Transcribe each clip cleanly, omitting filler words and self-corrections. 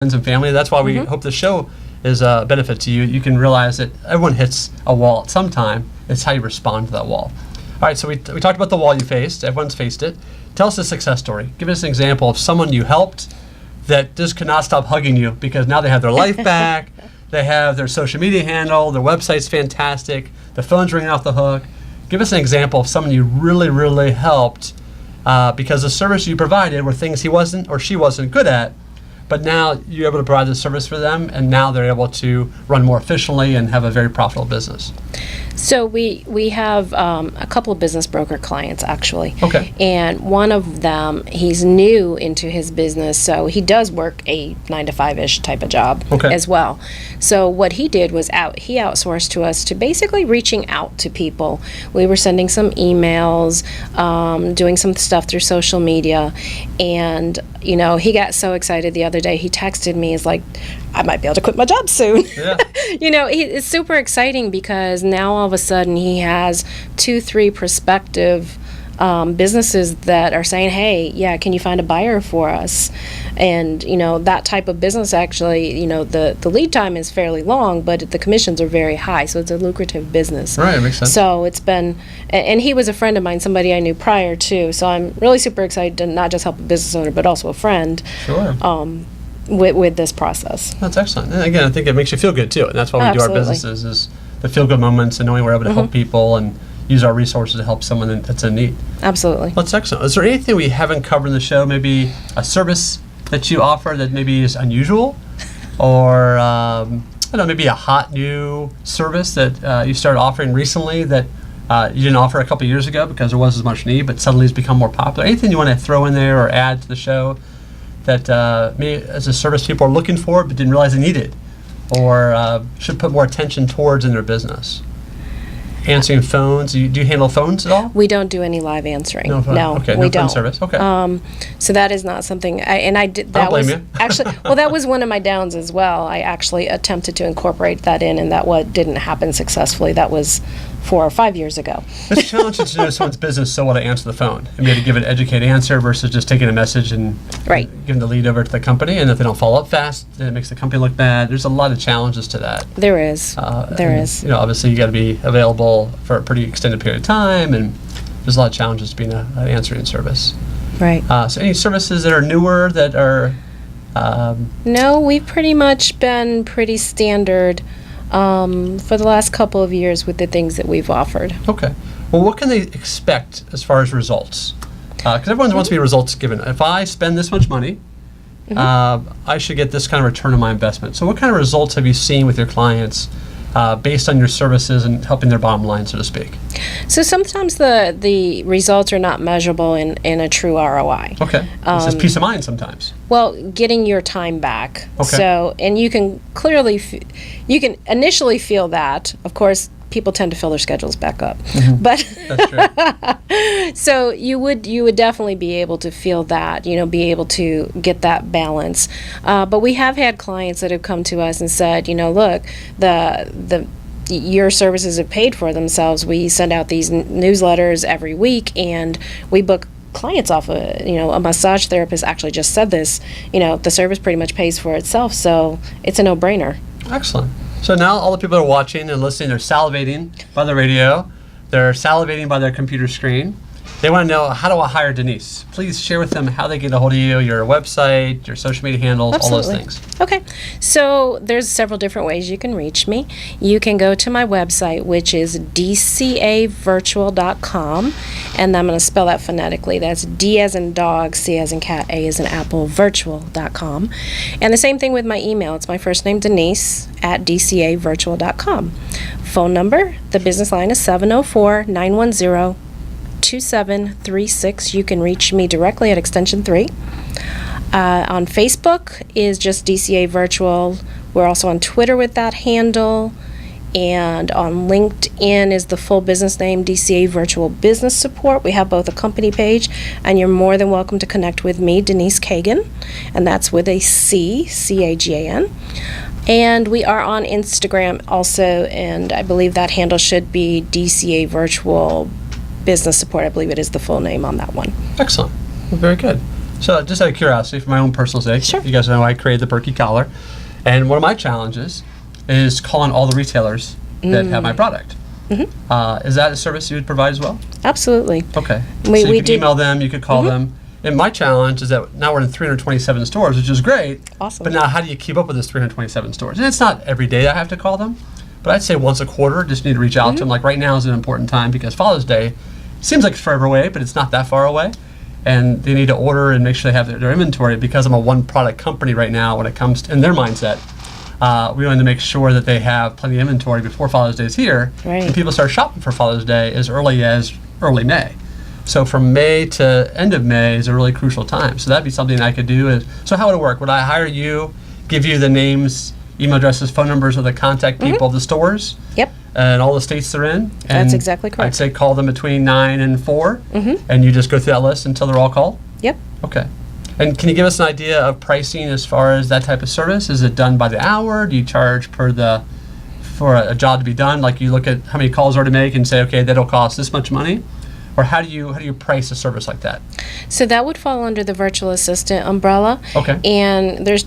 friends and family. That's why we hope the show is a benefit to you. You can realize that everyone hits a wall at some time. It's how you respond to that wall. All right, so we talked about the wall you faced. Everyone's faced it. Tell us a success story. Give us an example of someone you helped that just could not stop hugging you because now they have their life back. They have their social media handle. Their website's fantastic. The phone's ringing off the hook. Give us an example of someone you really, really helped because the service you provided were things he wasn't or she wasn't good at. But now you're able to provide the service for them, and now they're able to run more efficiently and have a very profitable business. So we have a couple of business broker clients, actually. Okay. And one of them, he's new into his business, so he does work a 9-to-5-ish type of job as well. So what he did was he outsourced to us to basically reaching out to people. We were sending some emails, doing some stuff through social media, and he got so excited the other day. He texted me, he's like, I might be able to quit my job soon. Yeah. It's super exciting because now all of a sudden he has 2-3 prospective businesses that are saying, hey, yeah, can you find a buyer for us? And, that type of business actually, the lead time is fairly long, but the commissions are very high, so it's a lucrative business. Right, makes sense. So it's been, and he was a friend of mine, somebody I knew prior to, so I'm really super excited to not just help a business owner, but also a friend. Sure. With this process. That's excellent. And again, I think it makes you feel good too. And that's why we do our businesses, is the feel-good moments and knowing we're able to help people and use our resources to help someone that's in need. Absolutely. That's excellent. Is there anything we haven't covered in the show? Maybe a service that you offer that maybe is unusual? Or, maybe a hot new service that you started offering recently that you didn't offer a couple years ago because there wasn't as much need, but suddenly it's become more popular? Anything you want to throw in there or add to the show that maybe as a service people are looking for but didn't realize they needed or should put more attention towards in their business? Answering phones. Do you handle phones at all? We don't do any live answering. No, okay, we no don't. phone service. Okay. So that is not something. I did. I don't blame you. Actually, well, that was one of my downs as well. I actually attempted to incorporate that in, and that didn't happen successfully. That was 4 or 5 years ago. It's challenging to know someone's business so well to answer the phone and be able to give an educated answer versus just taking a message and giving the lead over to the company. And if they don't follow up fast, then it makes the company look bad. There's a lot of challenges to that. There is. There is. Obviously you got to be available for a pretty extended period of time, and there's a lot of challenges to being an answering service. Right. So any services that are newer that are? No, we've pretty much been pretty standard for the last couple of years with the things that we've offered. Okay. Well, what can they expect as far as results? Because everyone wants to be results given. If I spend this much money, I should get this kind of return on my investment. So what kind of results have you seen with your clients based on your services and helping their bottom line, so to speak? So sometimes the results are not measurable in a true ROI. Okay. It's just peace of mind sometimes. Well, getting your time back. Okay. So, and you can clearly, you can initially feel that. Of course, people tend to fill their schedules back up. But That's true. so you would definitely be able to feel that, be able to get that balance. But we have had clients that have come to us and said, look, your services have paid for themselves. We send out these newsletters every week, and we book clients off a massage therapist actually just said this, the service pretty much pays for itself, so it's a no-brainer. Excellent. So now all the people that are watching and listening, they're salivating by the radio, they're salivating by their computer screen. They want to know, how do I hire Denise? Please share with them how they get a hold of you, your website, your social media handles, Absolutely. all those things. Okay, so there's several different ways you can reach me. You can go to my website, which is DCAVirtual.com, and I'm going to spell that phonetically. That's D as in dog, C as in cat, A as in apple, virtual.com. And the same thing with my email. It's my first name, Denise, at DCAVirtual.com. Phone number, the business line is 704-910-2736. You can reach me directly at extension 3. On Facebook is just DCA Virtual. We're also on Twitter with that handle. And on LinkedIn is the full business name, DCA Virtual Business Support. We have both a company page, and you're more than welcome to connect with me, Denise Cagan, and that's with a C, C-A-G-A-N. And we are on Instagram also, and I believe that handle should be DCA Virtual Business Support. I believe it is the full name on that one. Excellent. Well, very good. So just out of curiosity, for my own personal sake, Sure. you guys know I created the Perky collar, and one of my challenges is calling all the retailers that have my product. Is that a service you would provide as well? Absolutely. Okay. We So you could do- email them, you could call them. And my challenge is that now we're in 327 stores, which is great. Awesome. But now how do you keep up with those 327 stores? And it's not every day I have to call them, but I'd say once a quarter, just need to reach out to them. Like right now is an important time because Father's Day seems like it's forever away, but it's not that far away. And they need to order and make sure they have their inventory. Because I'm a one product company right now, when it comes to, in their mindset, we want to make sure that they have plenty of inventory before Father's Day is here. Right. And people start shopping for Father's Day as early May. So from May to end of May is a really crucial time. So that'd be something I could do. So how would it work? Would I hire you, give you the names, email addresses, phone numbers of the contact people of the stores? Yep. And all the states they're in? That's And exactly correct. I'd say call them between 9 and 4, and you just go through that list until they're all called? Yep. Okay. And can you give us an idea of pricing as far as that type of service? Is it done by the hour? Do you charge for a job to be done? Like you look at how many calls are to make and say, okay, that'll cost this much money? Or how do you price a service like that? So that would fall under the virtual assistant umbrella. Okay. And there's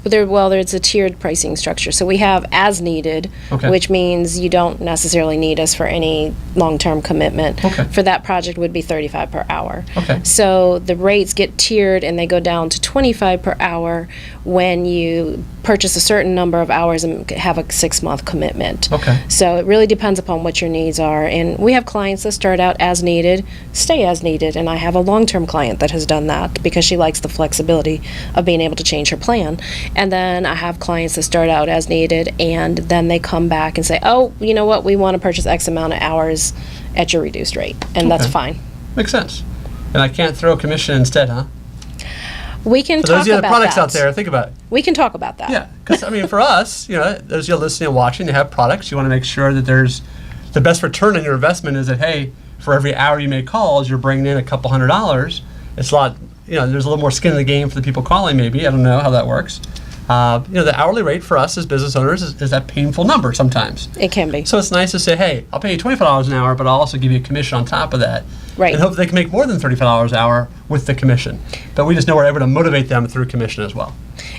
there's a tiered pricing structure. So we have as needed, Okay. which means you don't necessarily need us for any long-term commitment. Okay. For that project would be $35 per hour. Okay. So the rates get tiered and they go down to $25 per hour when you purchase a certain number of hours and have a 6-month commitment. Okay. So it really depends upon what your needs are. And we have clients that start out as needed, stay as needed. And I have a long-term client that has done that because she likes the flexibility of being able to change her plan. And then I have clients that start out as needed and then they come back and say, oh, you know what, we want to purchase X amount of hours at your reduced rate. And that's Okay. fine. Makes sense. And I can't throw a commission instead, huh? We can For talk those of you that about have products that. out there, think about it. We can talk about that. Yeah, because I mean, for us, those of you listening and watching, you have products. You want to make sure that there's the best return on your investment. Is that hey, for every hour you make calls, you're bringing in a couple $100. It's a lot. There's a little more skin in the game for the people calling. Maybe I don't know how that works. The hourly rate for us as business owners is that painful number sometimes. It can be. So it's nice to say, hey, I'll pay you $25 an hour, but I'll also give you a commission on top of that. Right. And hope they can make more than $35 an hour with the commission. But we just know we're able to motivate them through commission as well.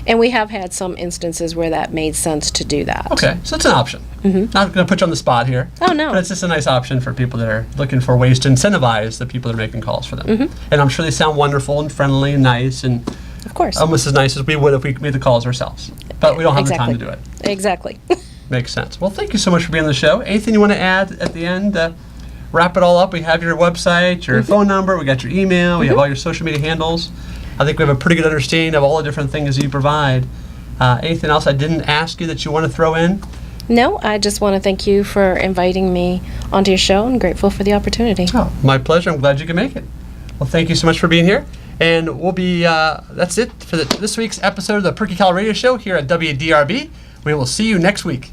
And we have had some instances where that made sense to do that. Okay, so it's an option. Not going to put you on the spot here. Oh, no. But it's just a nice option for people that are looking for ways to incentivize the people that are making calls for them. And I'm sure they sound wonderful and friendly and nice and Of course. almost as nice as we would if we made the calls ourselves. But we don't have the time to do it. Exactly. Makes sense. Well, thank you so much for being on the show. Anything you want to add at the end? Wrap it all up. We have your website, your phone number, we got your email, we have all your social media handles. I think we have a pretty good understanding of all the different things you provide. Anything else I didn't ask you that you want to throw in? No, I just want to thank you for inviting me onto your show and grateful for the opportunity. Oh, my pleasure. I'm glad you could make it. Well, thank you so much for being here. And we'll be, that's it for this week's episode of the Perky Collar Radio Show here at WDRB. We will see you next week.